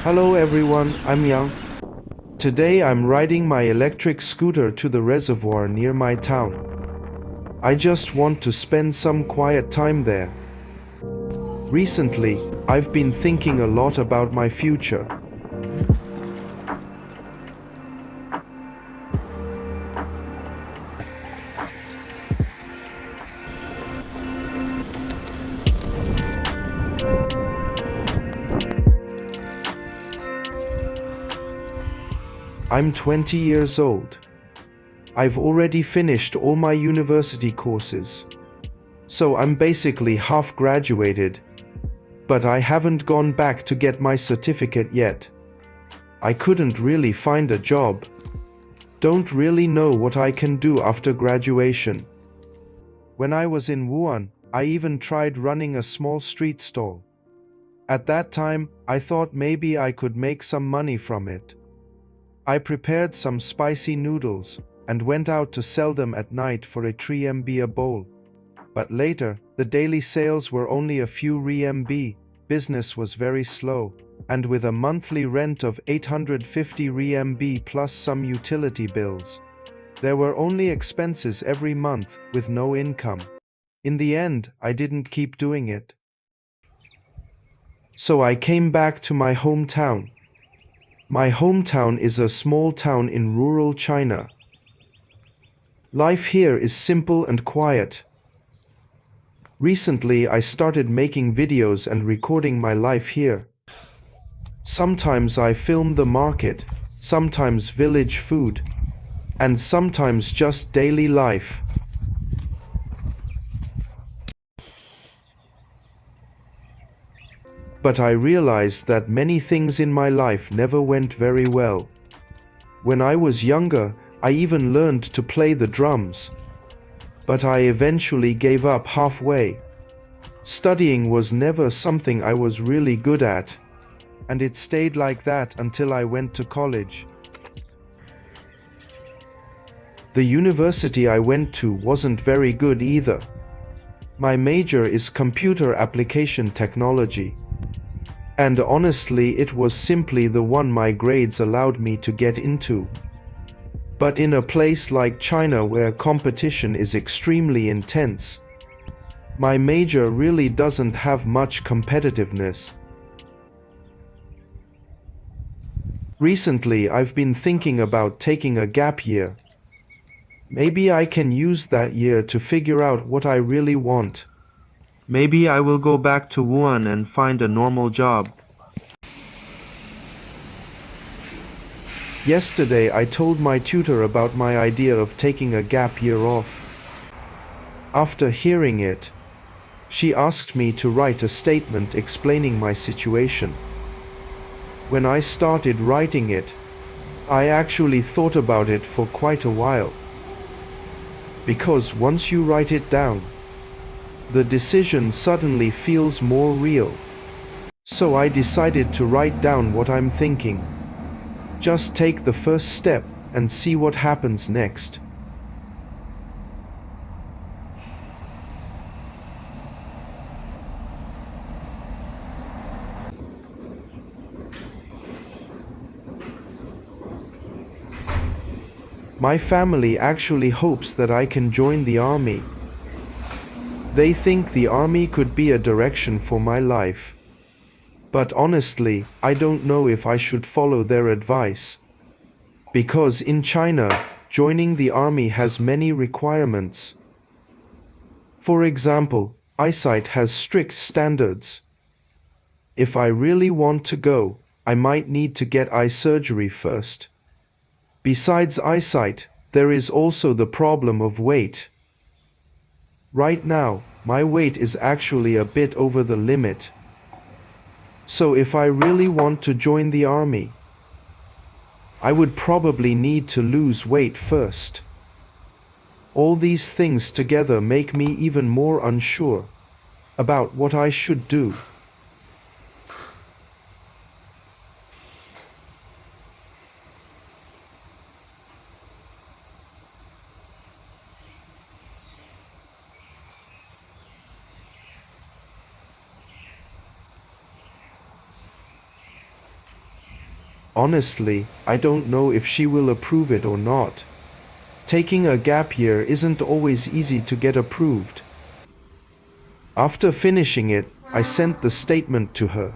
Hello everyone, I'm Yang. Today I'm riding my electric scooter to the reservoir near my town. I just want to spend some quiet time there. Recently, I've been thinking a lot about my future. I'm 20 years old. I've already finished all my university courses. So I'm basically half graduated, but I haven't gone back to get my certificate yet. I couldn't really find a job. Don't really know what I can do after graduation. When I was in Wuhan, I even tried running a small street stall. At that time, I thought maybe I could make some money from it. I prepared some spicy noodles and went out to sell them at night for a 3 MB a bowl. But later, the daily sales were only a few RMB, business was very slow, and with a monthly rent of 850 RMB plus some utility bills, there were only expenses every month with no income. In the end, I didn't keep doing it. So I came back to my hometown. My hometown is a small town in rural China. Life here is simple and quiet. Recently, I started making videos and recording my life here. Sometimes I film the market, sometimes village food, and sometimes just daily life. But I realized that many things in my life never went very well. When I was younger, I even learned to play the drums. But I eventually gave up halfway. Studying was never something I was really good at, and it stayed like that until I went to college. The university I went to wasn't very good either. My major is computer application technology. And honestly, it was simply the one my grades allowed me to get into. But in a place like China where competition is extremely intense, my major really doesn't have much competitiveness. Recently, I've been thinking about taking a gap year. Maybe I can use that year to figure out what I really want. Maybe I will go back to Wuhan and find a normal job. Yesterday, I told my tutor about my idea of taking a gap year off. After hearing it, she asked me to write a statement explaining my situation. When I started writing it, I actually thought about it for quite a while. Because once you write it down, the decision suddenly feels more real. So I decided to write down what I'm thinking. Just take the first step and see what happens next. My family actually hopes that I can join the army. They think the army could be a direction for my life. But honestly, I don't know if I should follow their advice. Because in China, joining the army has many requirements. For example, eyesight has strict standards. If I really want to go, I might need to get eye surgery first. Besides eyesight, there is also the problem of weight. Right now, my weight is actually a bit over the limit. So if I really want to join the army, I would probably need to lose weight first. All these things together make me even more unsure about what I should do. Honestly, I don't know if she will approve it or not. Taking a gap year isn't always easy to get approved. After finishing it, I sent the statement to her.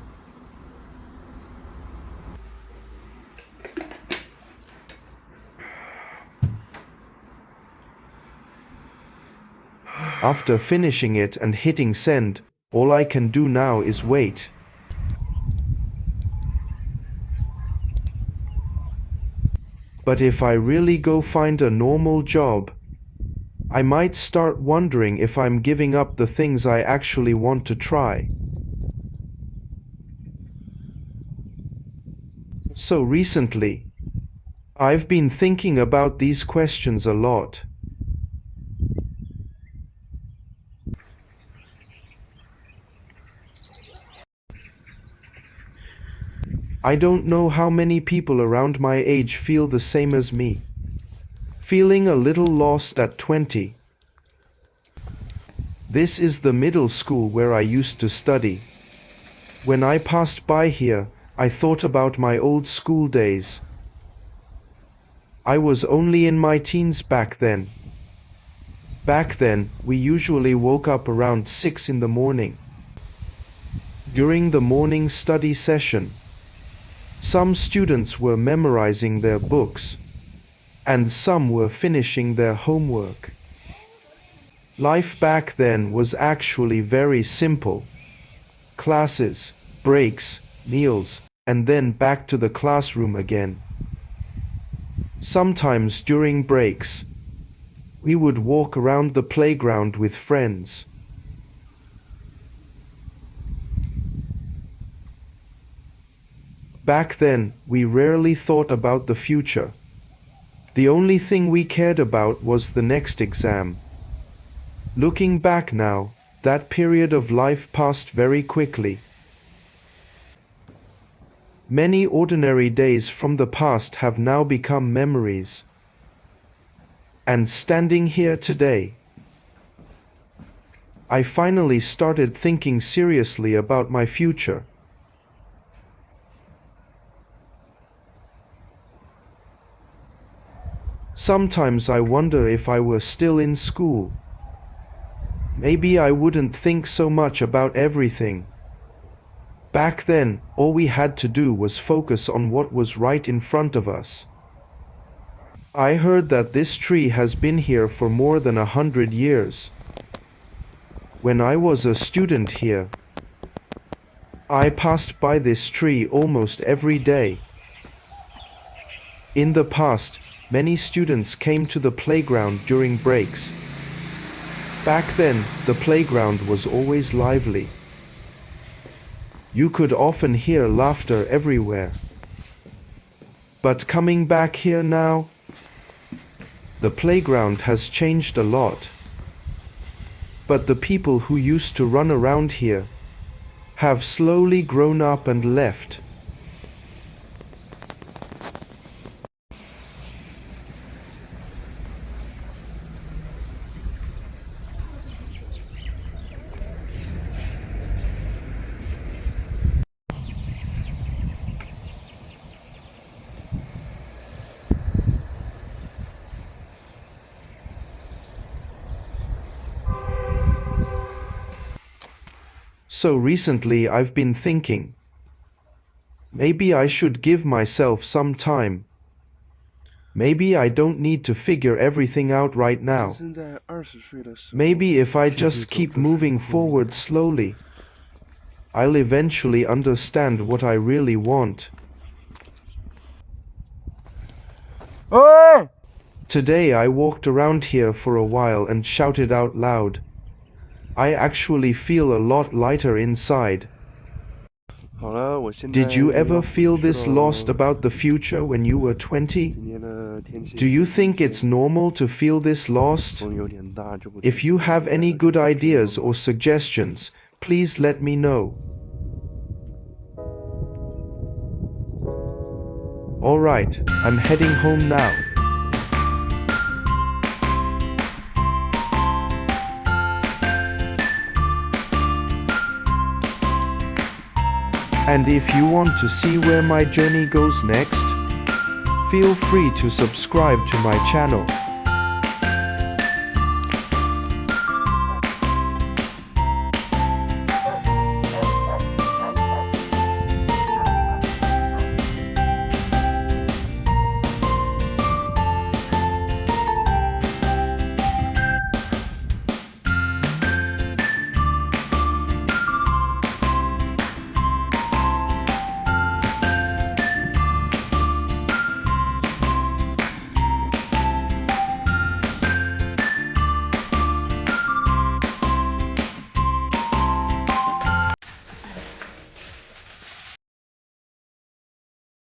After finishing it and hitting send, all I can do now is wait. But if I really go find a normal job, I might start wondering if I'm giving up the things I actually want to try. So recently, I've been thinking about these questions a lot. I don't know how many people around my age feel the same as me. Feeling a little lost at 20. This is the middle school where I used to study. When I passed by here, I thought about my old school days. I was only in my teens back then. Back then, we usually woke up around 6 in the morning. During the morning study session, some students were memorizing their books, and some were finishing their homework. Life back then was actually very simple. Classes, breaks, meals, and then back to the classroom again. Sometimes during breaks, we would walk around the playground with friends. Back then, we rarely thought about the future. The only thing we cared about was the next exam. Looking back now, that period of life passed very quickly. Many ordinary days from the past have now become memories. And standing here today, I finally started thinking seriously about my future. Sometimes I wonder if I were still in school. Maybe I wouldn't think so much about everything. Back then, all we had to do was focus on what was right in front of us. I heard that this tree has been here for more than 100 years. When I was a student here, I passed by this tree almost every day. In the past, many students came to the playground during breaks. Back then, the playground was always lively. You could often hear laughter everywhere. But coming back here now, the playground has changed a lot. But the people who used to run around here have slowly grown up and left. So recently I've been thinking, maybe I should give myself some time. Maybe I don't need to figure everything out right now. Maybe if I just keep moving forward slowly, I'll eventually understand what I really want. Today I walked around here for a while and shouted out loud. I actually feel a lot lighter inside. Did you ever feel this lost about the future when you were 20? Do you think it's normal to feel this lost? If you have any good ideas or suggestions, please let me know. Alright, I'm heading home now. And if you want to see where my journey goes next, feel free to subscribe to my channel.